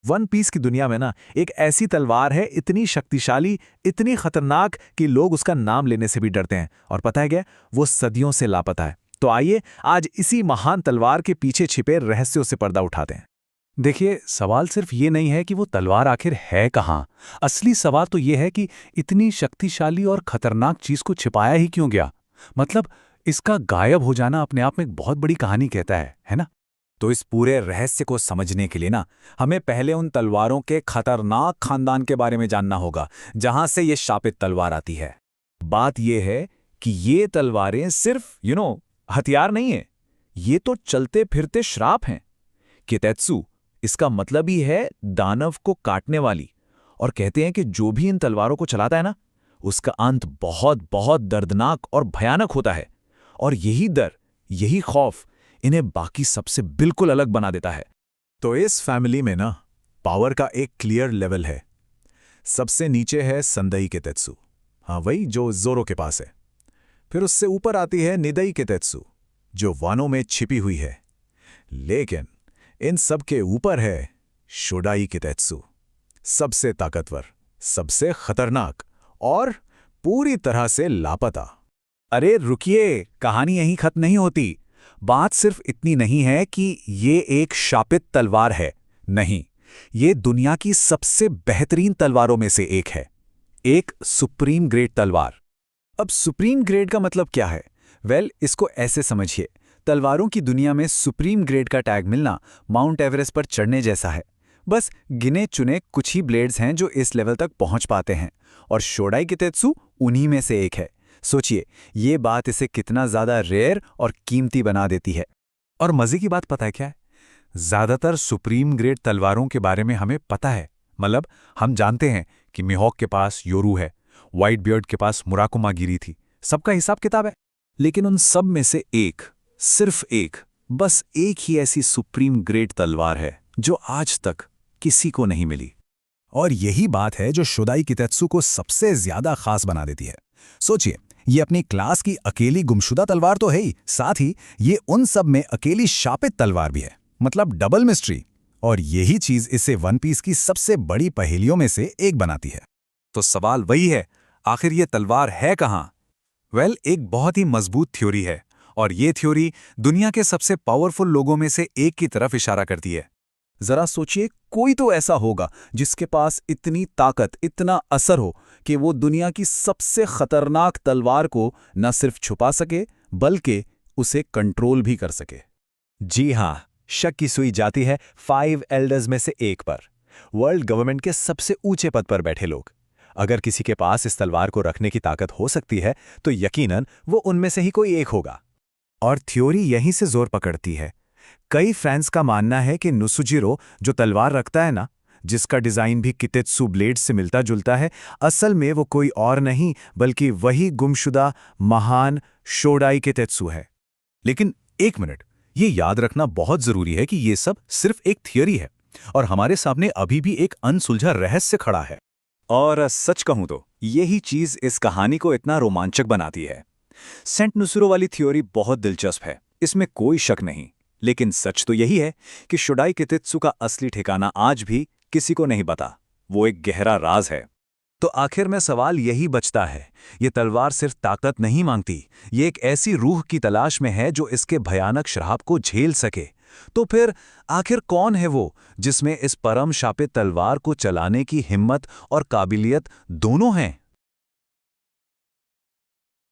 One piece की दुनिया में ना एक ऐसी तलवार है, इतनी शक्तिशाली, इतनी खतरनाक कि लोग उसका नाम लेने से भी डरते हैं। और पता है क्या, वो सदियों से लापता है। तो आइए आज इसी महान तलवार के पीछे छिपे रहस्यों से पर्दा उठाते हैं। देखिए, सवाल सिर्फ ये नहीं है कि वो तलवार आखिर है कहाँ। असली सवाल तो ये है कि इतनी शक्तिशाली और खतरनाक चीज को छिपाया ही क्यों गया। मतलब इसका गायब हो जाना अपने आप में एक बहुत बड़ी कहानी कहता है ना। तो इस पूरे रहस्य को समझने के लिए ना हमें पहले उन तलवारों के खतरनाक खानदान के बारे में जानना होगा, जहां से ये शापित तलवार आती है। बात यह है कि ये तलवारें सिर्फ हथियार नहीं है, ये तो चलते फिरते श्राप हैं। कितेत्सु इसका मतलब ही है दानव को काटने वाली। और कहते हैं कि जो भी इन तलवारों को चलाता है ना, उसका अंत बहुत बहुत दर्दनाक और भयानक होता है। और यही डर, यही खौफ इन्हें बाकी सबसे बिल्कुल अलग बना देता है। तो इस फैमिली में ना पावर का एक क्लियर लेवल है। सबसे नीचे है संदई कितेत्सु, हाँ वही जो जोरो के पास है। फिर उससे ऊपर आती है निदई कितेत्सु, जो वानों में छिपी हुई है। लेकिन इन सब के ऊपर है शोडाई कितेत्सु, सबसे ताकतवर, सबसे खतरनाक और पूरी तरह से लापता। अरे रुकिए, कहानी यहीं खत्म नहीं होती। बात सिर्फ इतनी नहीं है कि ये एक शापित तलवार है, नहीं, ये दुनिया की सबसे बेहतरीन तलवारों में से एक है। एक सुप्रीम ग्रेड तलवार। अब सुप्रीम ग्रेड का मतलब क्या है? इसको ऐसे समझिए, तलवारों की दुनिया में सुप्रीम ग्रेड का टैग मिलना माउंट एवरेस्ट पर चढ़ने जैसा है। बस गिने चुने कुछ ही ब्लेड्स हैं जो इस लेवल तक पहुंच पाते हैं, और शोडाई कितेत्सु उन्हीं में से एक है। सोचिए, ये बात इसे कितना ज़्यादा रेयर और कीमती बना देती है। और मज़े की बात पता है क्या है? ज़्यादातर सुप्रीम ग्रेड तलवारों के बारे में हमें पता है। मतलब हम जानते हैं कि मिहोक के पास योरू है, व्हाइट बियर्ड के पास मुराकुमा गिरी थी, सबका हिसाब किताब है। लेकिन उन सब में से एक, सिर्फ एक, बस एक ही ऐसी सुप्रीम ग्रेड तलवार है जो आज तक किसी को नहीं मिली। और यही बात है जो शोदाई कितेत्सु को सबसे ज्यादा खास बना देती है। सोचिए, ये अपनी क्लास की अकेली गुमशुदा तलवार तो है ही, साथ ही ये उन सब में अकेली शापित तलवार भी है। मतलब डबल मिस्ट्री। और यही चीज इसे वन पीस की सबसे बड़ी पहेलियों में से एक बनाती है। तो सवाल वही है, आखिर ये तलवार है कहां? एक बहुत ही मजबूत थ्योरी है, और ये थ्योरी दुनिया के सबसे पावरफुल लोगों में से एक की तरफ इशारा करती है। जरा सोचिए, कोई तो ऐसा होगा जिसके पास इतनी ताकत, इतना असर हो कि वो दुनिया की सबसे खतरनाक तलवार को न सिर्फ छुपा सके बल्कि उसे कंट्रोल भी कर सके। जी हां, शक की सुई जाती है 5 एल्डर्स में से एक पर। वर्ल्ड गवर्नमेंट के सबसे ऊंचे पद पर बैठे लोग। अगर किसी के पास इस तलवार को रखने की ताकत हो सकती है तो यकीनन वो उनमें से ही कोई एक होगा। और थ्योरी यहीं से जोर पकड़ती है। कई फैंस का मानना है कि नुसुजिरो जो तलवार रखता है ना, जिसका डिजाइन भी कितेत्सु ब्लेड से मिलता जुलता है, असल में वो कोई और नहीं बल्कि वही गुमशुदा महान शोडाई कितेत्सु है। लेकिन एक मिनट, ये याद रखना बहुत जरूरी है कि ये सब सिर्फ एक थियरी है और हमारे सामने अभी भी एक अनसुलझा रहस्य खड़ा है। और सच कहूं तो यही चीज इस कहानी को इतना रोमांचक बनाती है। सेंट नुसुरो वाली थ्योरी बहुत दिलचस्प है, इसमें कोई शक नहीं। लेकिन सच तो यही है कि शोडाई कितेत्सु का असली ठिकाना आज भी किसी को नहीं पता। वो एक गहरा राज है। तो आखिर में सवाल यही बचता है, ये तलवार सिर्फ ताकत नहीं मांगती, ये एक ऐसी रूह की तलाश में है जो इसके भयानक श्राप को झेल सके। तो फिर आखिर कौन है वो जिसमें इस परम शापित तलवार को चलाने की हिम्मत और काबिलियत दोनों हैं?